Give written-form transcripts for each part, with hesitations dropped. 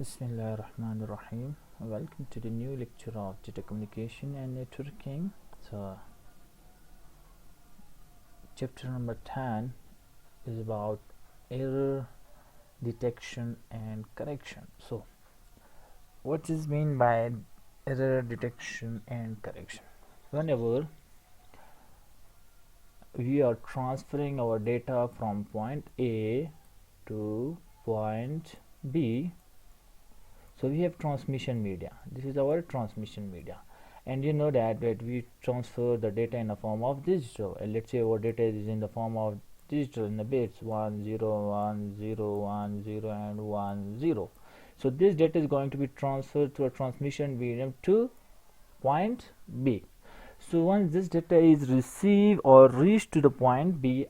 Bismillahirrahmanirrahim. Welcome to the new lecture of data communication and networking. So, chapter number 10 is about error detection and correction. So, what is meant by error detection and correction? Whenever we are transferring our data from point A to point B, so we have transmission media. This is our transmission media, and you know that we transfer the data in the form of digital, and let's say our data is in the form of digital in the bits 1 0 1 0 1 0 and 1 0. So this data is going to be transferred through a transmission medium to point B. So once this data is received or reached to the point B,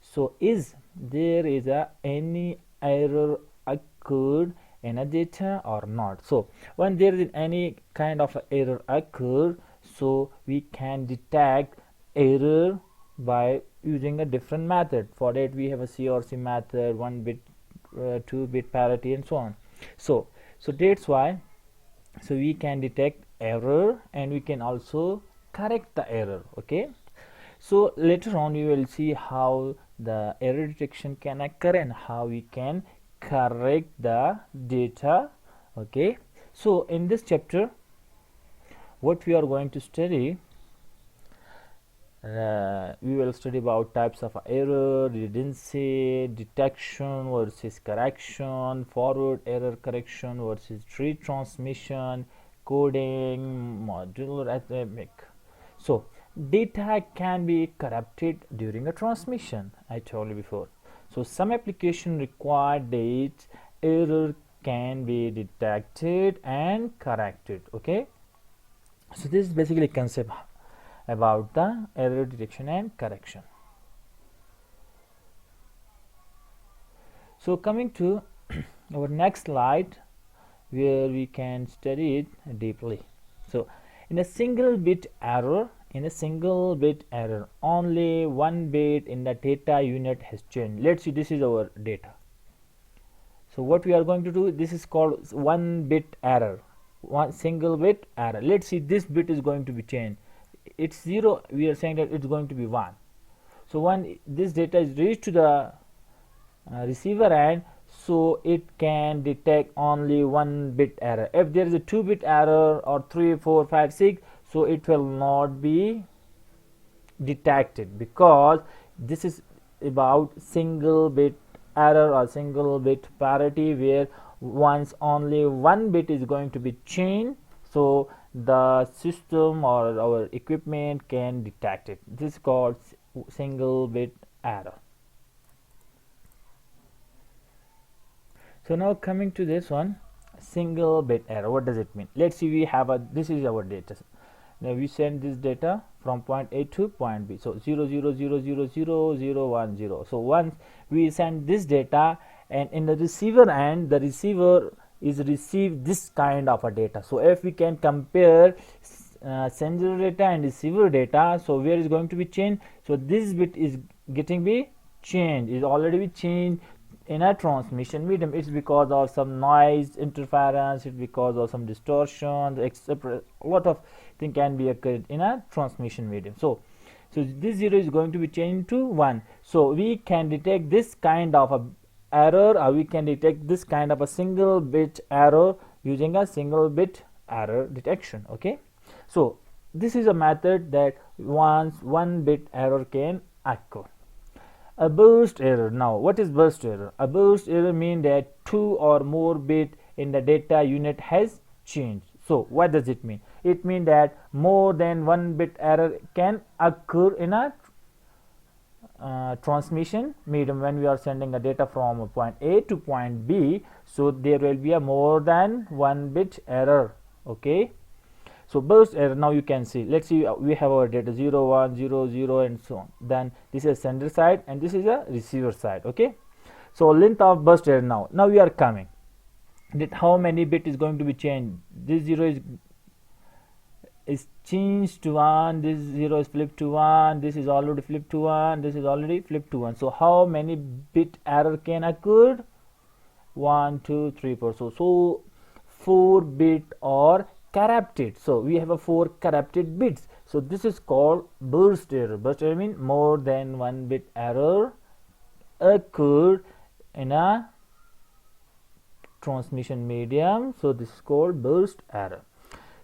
so is there is any error occurred in a data or not? So when there is any kind of error occur, so we can detect error by using a different method. For that we have a CRC method, 1 bit 2 bit parity and so on. So that's why we can detect error and we can also correct the error. Okay, so later on we will see how the error detection can occur and how we can correct the data. Okay, so in this chapter what we are going to study, we will study about types of error, redundancy, detection versus correction, forward error correction versus retransmission, coding, modular arithmetic. So data can be corrupted during a transmission, I told you before. So some application require that error can be detected and corrected. Okay, so this is basically concept about the error detection and correction. So coming to our next slide, where we can study it deeply. So in a single bit error, only one bit in the data unit has changed. Let's see, this is our data. So what we are going to do, this is called one bit error, one single bit error. Let's see, this bit is going to be changed. It's 0, we are saying that it's going to be 1. So when this data is reached to the receiver end, so it can detect only one bit error. If there is a 2 bit error or 3 4 5 6, so it will not be detected, because this is about single bit error or single bit parity, where once only one bit is going to be changed, so the system or our equipment can detect it. This is called single bit error. So now coming to this one, single bit error, what does it mean? Let's see, we have this is our data. Now we send this data from point A to point B. So 0 0 0 0 0 0 1 0. So once we send this data, and in the receiver end, the receiver is received this kind of a data. So if we can compare sender data and receiver data, so where is going to be changed? So this bit is getting be changed, is already be changed in a transmission medium. It's because of some noise interference, it's because of some distortion, etc. A lot of thing can be occurred in a transmission medium. So this 0 is going to be changed to 1. So we can detect this kind of a error, or we can detect this kind of a single bit error using a single bit error detection. Okay, so this is a method that once one bit error can occur. A burst error. Now what is burst error? A burst error means that 2 or more bit in the data unit has changed. So what does it mean? It means that more than one bit error can occur in a transmission medium when we are sending a data from point A to point B. So there will be a more than one bit error. Okay, so burst error, now you can see, let's see, we have our data 0 1 0 0 and so on. Then this is sender side and this is a receiver side. Okay, so length of burst error. Now we are coming that how many bit is going to be changed. This 0 is changed to 1, this 0 is flipped to 1, this is already flipped to 1, this is already flipped to 1. So how many bit error can occur? 1 2 3 4. So 4 bit or charactered. So we have a 4 charactered bits. So this is called burst error. Burst error means more than 1 bit error occurred in a transmission medium. So this is called burst error.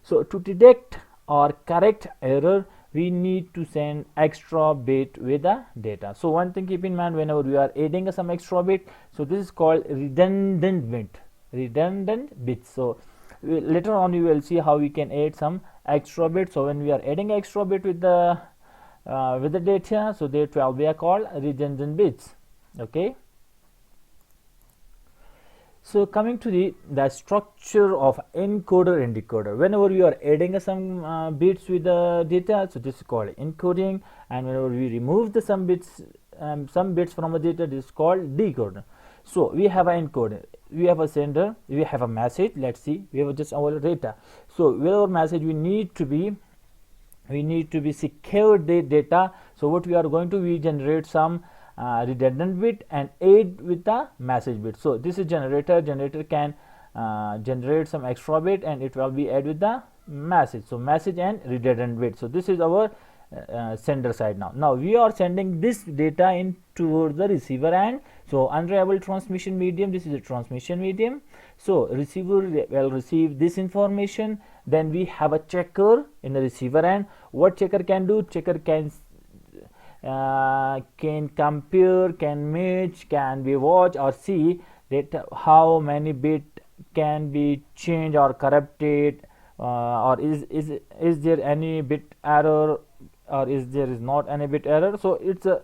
So to detect or correct error, we need to send extra bit with the data. So one thing keep in mind, whenever we are adding some extra bit, so this is called redundant bit. So later on you will see how we can add some extra bit. So when we are adding extra bit with the data, so that will be called redundant bits. Okay. So coming to the structure of encoder and decoder. Whenever you are adding some bits with the data, so this is called encoding, and whenever we remove the some bits from the data, this is called decoder. So we have an encoder, we have a sender, we have a message. Let's see, we have just our data. So with our message, we need to be secure the data. So what we are going to, we generate some redundant bit and add with the message bit. So this is generator can generate some extra bit and it will be add with the message. So message and redundant bit. So this is our sender side. Now we are sending this data in towards the receiver end. So unreliable transmission medium, this is a transmission medium. So receiver will receive this information. Then we have a checker in the receiver end. What checker can do? Checker can compare, can match, can be watch or see that how many bit can be changed or corrupted, or is there any bit error, or is not any bit error. So it's a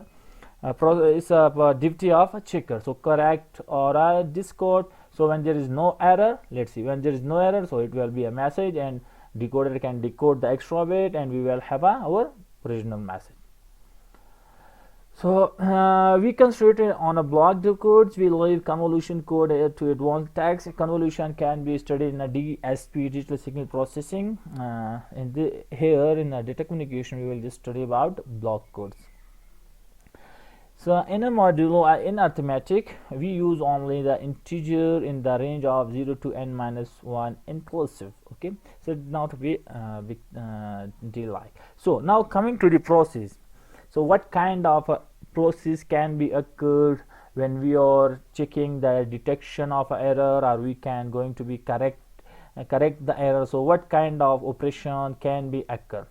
duty of a checker. So correct or a discard. So when there is no error, let's see, when there is no error, so it will be a message, and decoder can decode the extra bit, and we will have our original message. So we concentrate on a block decodes. We leave convolution code to advanced tags. Convolution can be studied in a DSP, digital signal processing. Here in data communication, we will just study about block codes. So in a module in arithmetic, we use only the integer in the range of 0 to n minus 1 inclusive. Okay, so not be big deal like. So now coming to the process. So what kind of a process can be occurred when we are checking the detection of error, or we can going to be correct the error. So what kind of operation can be occur?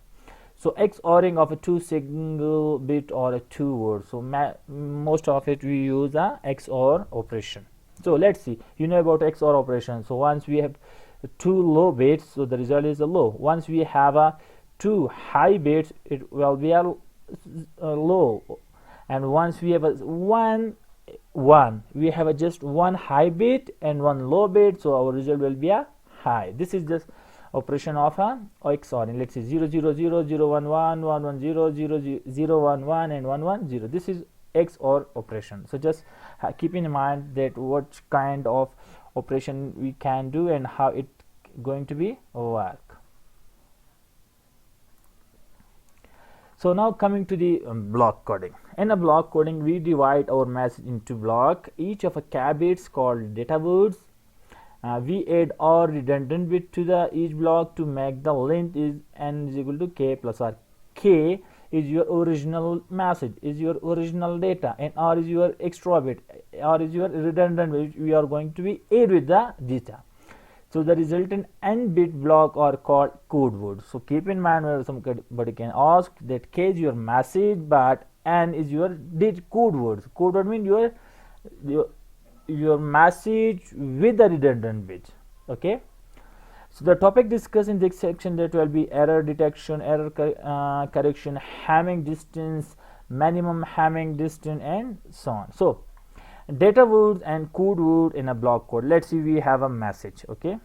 So XORing of a 2 single bit or a 2 words. So most of it we use a XOR operation. So let's see, you know about XOR operation. So once we have 2 low bits, so the result is a low. Once we have a 2 high bits, it will be a low. And once we have a 1 we have a just 1 high bit and 1 low bit, so our result will be a high. This is just operation of a XORing. Let's see, 0 0 0 0 1 1 1 1 0 0 0 1 1 and 1 1 0. This is XOR operation. So just keep in mind that what kind of operation we can do and how it going to be work. So now coming to the block coding. In a block coding, we divide our message into block. Each of a k bits called data words. We add or redundant bit to the each block to make the length is n is equal to k plus r. K is your original message, is your original data, and r is your extra bit, r is your redundant bit we are going to be add with the data. So the resultant n bit block are called code words. So keep in mind, where somebody can ask that k is your message but n is your code words. Code word means your message with the redundant bit. Okay, so the topic discussed in this section, that will be error detection, error correction, Hamming distance, minimum Hamming distance, and so on. So data words and code word in a block code. Let's see, we have a message. Okay,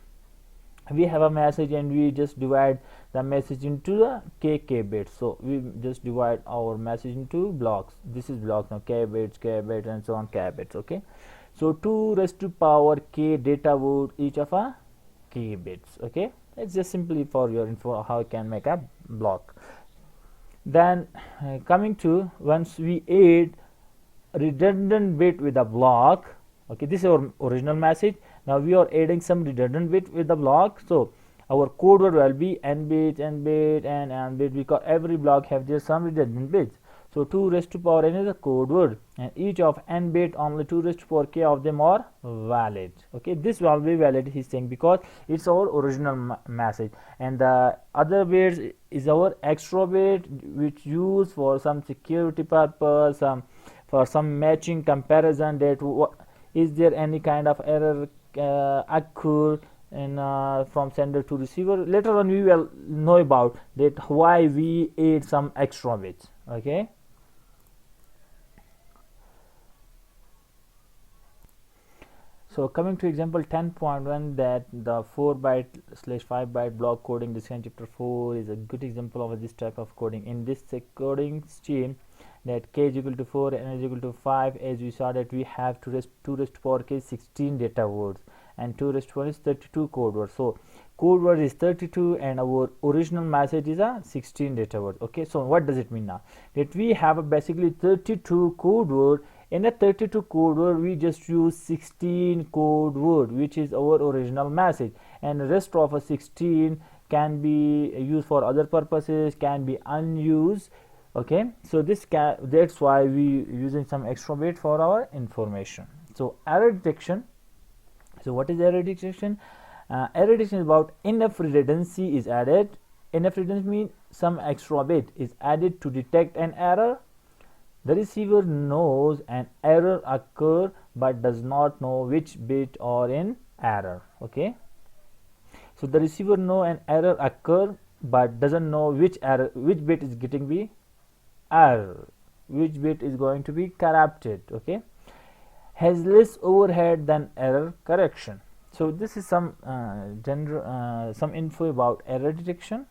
we have a message and we just divide the message into the k bits. So we just divide our message into blocks. This is blocks now, k bits, and so on, k bits. Okay, so 2 raised to power k data word each of a k bits. Okay, it's just simply for your info how you can make a block. Then coming to, once we add redundant bit with a block, Okay, this is our original message. Now we are adding some redundant bit with the block. So our code word will be n bit, n bit, and n bit, because every block have there some redundant bits. So 2 raised to power n is a code word, and each of n bit only 2 raised to power k of them are valid. Okay, this will be valid, he's saying, because it's our original message, and the other bits is our extra bit, which used for some security purpose, for some matching comparison, that is there any kind of error occur and from sender to receiver. Later on we will know about that why we add some extra bits. Okay, so coming to example 10.1, that the 4-byte/5-byte block coding discussion chapter 4 is a good example of this type of coding. In this coding scheme, that k is equal to 4 and n is equal to 5, as we saw that we have 2 raised to power k 16 data words, and 2 raised to 1 is 32 code words. So code word is 32 and our original message is a 16 data words. Okay, so what does it mean now? That we have a basically 32 code word. In a 32 code word, we just use 16 code word, which is our original message, and the rest of a 16 can be used for other purposes, can be unused. Okay, so that's why we using some extra bit for our information. So error detection. So what is error detection? Error detection is about enough redundancy is added. Enough redundancy means some extra bit is added to detect an error. The receiver knows an error occur but does not know which bit are in error. Okay, so the receiver know an error occur but doesn't know which bit is getting be error, which bit is going to be corrupted. Okay, has less overhead than error correction. So this is some some info about error detection.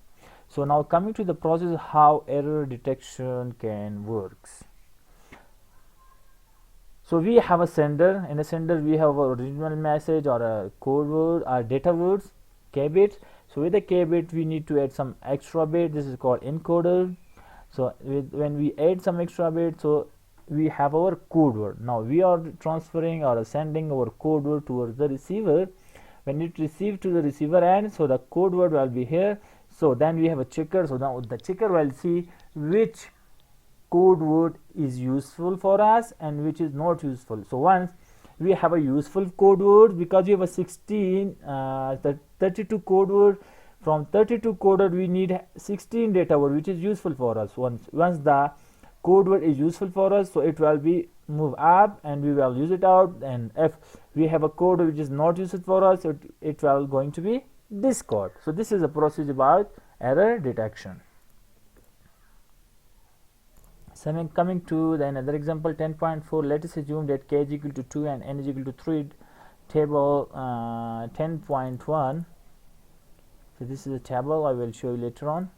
So now coming to the process how error detection can works. So we have a sender. In a sender we have a original message or a code word or data words, k bits. So with the k bit we need to add some extra bit. This is called encoder. So when we add some extra bit, so we have our code word. Now we are transferring or sending our code word towards the receiver. When it receives to the receiver end, so the code word will be here. So then we have a checker. So now the checker will see which code word is useful for us and which is not useful. So once we have a useful code word, because we have a 32 code word, from 32 code word we need 16 data word which is useful for us. Once the code word is useful for us, so it will be move up and we will use it out, and if we have a code which is not useful for us, it will going to be discard. So this is a process about error detection. So coming to the another example 10.4, let us assume that k is equal to 2 and n is equal to 3. Table 10.1. So this is a table I will show you later on.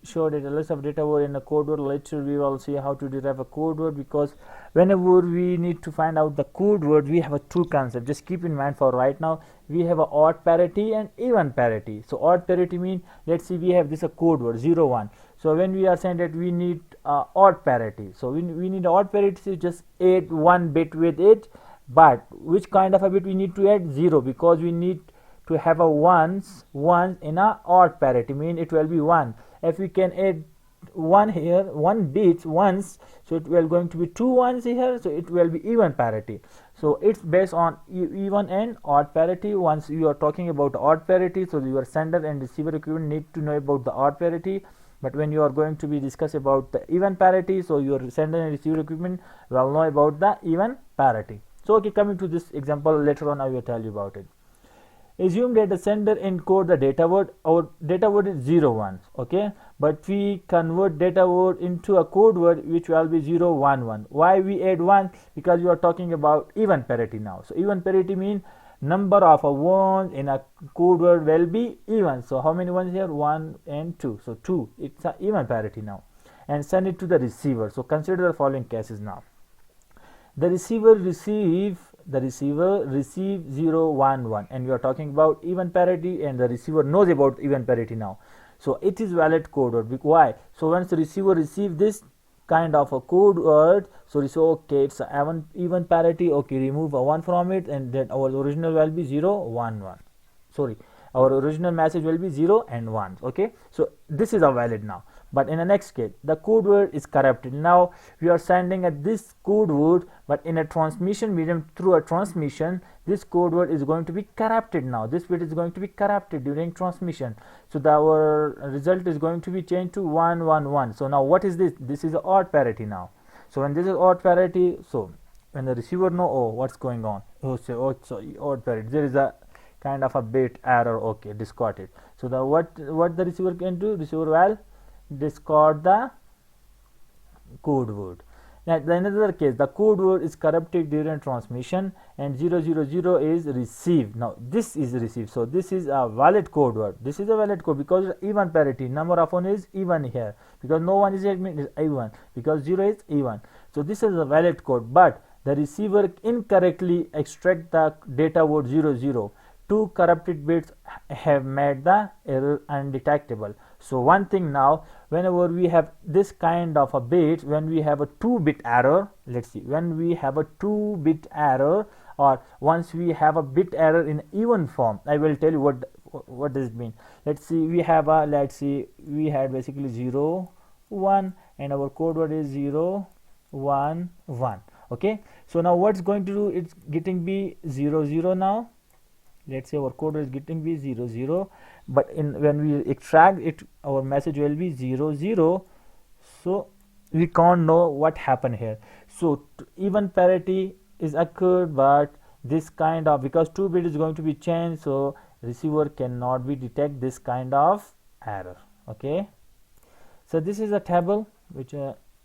Show that a list of data word in a code word. Later we will see how to derive a code word, because whenever we need to find out the code word, we have a two concept. Just keep in mind for right now, we have a odd parity and even parity. So odd parity mean, let's see, we have this a code word 0 1. So when we are saying that we need odd parity, so we need odd parity, so just add one bit with it. But which kind of a bit we need to add? 0, because we need to have a ones in a odd parity, mean it will be 1. If we can add 1 here, 1 bit once, so it will going to be 2 ones here, so it will be even parity. So it's based on even and odd parity. Once you are talking about odd parity, so your sender and receiver equipment need to know about the odd parity. But when you are going to be discuss about the even parity, so your sender and receiver equipment will know about the even parity. So okay, coming to this example, later on I will tell you about it. Assume that the sender encode the data word. Our data word is 0 1, okay, but we convert data word into a code word which will be 0 1 1. Why we add 1? Because you are talking about even parity now. So even parity means number of ones in a code word will be even. So how many ones here? 1 and 2. So 2, it's a even parity now, and send it to the receiver. So consider the following cases now. The receiver receive 0 1 1, and we are talking about even parity, and the receiver knows about even parity now. So it is valid code word. Why? So once the receiver receive this, kind of a code word. So okay, it's a even parity. Okay, remove a 1 from it, and then our original will be 0 1 1. Sorry, our original message will be 0 and 1. Okay, so this is a valid now. But in the next case, the code word is corrupted. Now we are sending at this code word, but in a transmission medium, through a transmission, this code word is going to be corrupted. Now this bit is going to be corrupted during transmission, so our result is going to be changed to 1 1 1. So now what is this? This is odd parity now. So when this is odd parity, so when the receiver know, oh, what's going on, oh, say, oh, sorry, odd parity, there is a kind of a bit error. Okay, discard it. So the what the receiver can do, receiver will discard the code word. Now in another case, the code word is corrupted during transmission, and 000 is received. Now this is received, so this is a valid code word. This is a valid code because even parity, number of one is even here, because no one is admit is even, because 0 is even. So this is a valid code, but the receiver incorrectly extract the data word 00. Two corrupted bits have made the error undetectable. So one thing now, whenever we have this kind of a bit, when we have a 2-bit error, let's see, when we have a 2-bit error, or once we have a bit error in even form, I will tell you what does it mean. Let's see, we have a, let's see, we had basically 0 1, and our code word is 0 1 1. Okay, so now what's going to do, it's getting be 0 0 now. Let's say our code is getting be 0 0, but when we extract it, our message will be 0 0. So we can't know what happened here. So even parity is occurred, but this kind of, because 2-bit is going to be changed, so receiver cannot be detect this kind of error. Okay, so this is a table which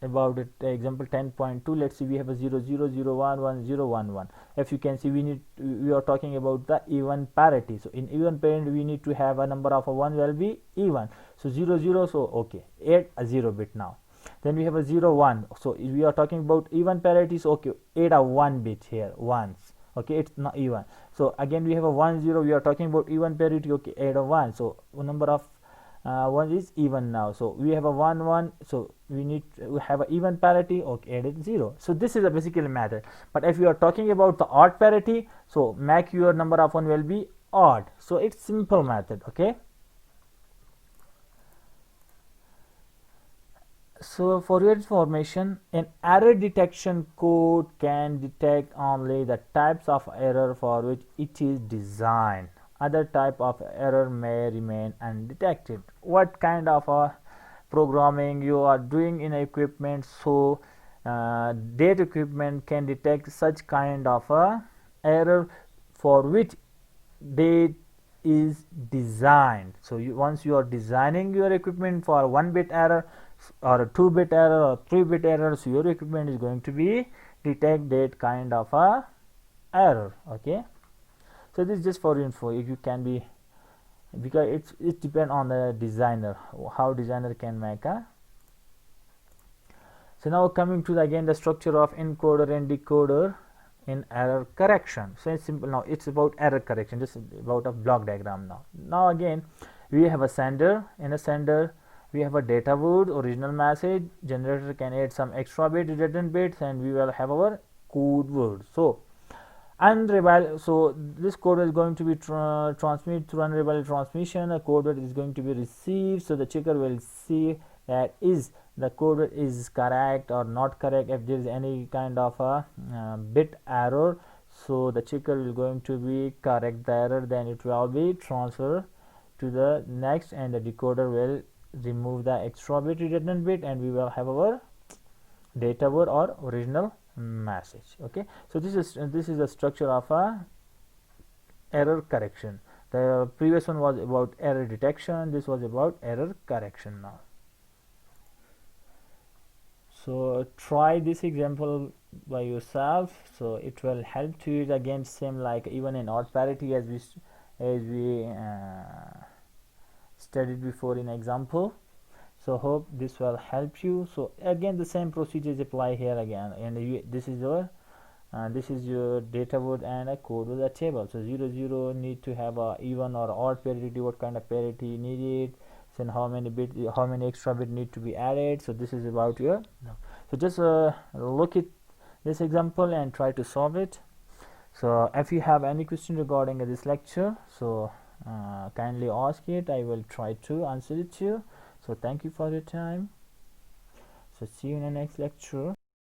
about it, example 10.2. let's see, we have a 0 0 0 1 1 0 1 1. If you can see, we are talking about the even parity. So in even parity, we need to have a number of a 1 will be even. So 0 0, so okay, add a 0 bit now. Then we have a 0 1, so we are talking about even parity, so okay, add a 1 bit here once. Okay, it's not even. So again we have a 1 0, we are talking about even parity. Okay, add a 1, so number of 1 is even now. So we have a 1 1, so we have a even parity. Okay, add it 0. So this is a basically method. But if you are talking about the odd parity, so make your number of 1 will be odd. So it's simple method. Okay, so for your information, an error detection code can detect only the types of error for which it is designed. Other type of error may remain undetected. What kind of a programming you are doing in equipment, so that equipment can detect such kind of a error for which they is designed. So once you are designing your equipment for 1-bit error or a 2-bit error or 3-bit error, so your equipment is going to be detect that kind of a error. Okay, so this is just for info. If you can be, because it depends on the designer, how designer can make a. So now coming to again the structure of encoder and decoder in error correction. So it's simple. Now it's about error correction, just about a block diagram. Now again we have a sender. In a sender we have a data word, original message. Generator can add some extra bit, redundant bits, and we will have our code word. So unreliable, so this code is going to be transmitted through unreliable transmission. A code word is going to be received, so the checker will see that is the code word is correct or not correct. If there is any kind of a bit error, so the checker will going to be correct the error, then it will be transferred to the next, and the decoder will remove the extra bit, redundant bit, and we will have our data word or original message. Okay, so this is the structure of a error correction. The previous one was about error detection, this was about error correction. Now so try this example by yourself, so it will help to it. Again, same like even in odd parity as we studied before in example. So hope this will help you. So again the same procedures apply here again, and this is your data word and a code with a table. So 0 0 need to have a even or odd parity, what kind of parity needed, then how many extra bit need to be added. So this is about your So just look at this example and try to solve it. So if you have any question regarding this lecture, so kindly ask it. I will try to answer it to you. So thank you for your time. So see you in the next lecture.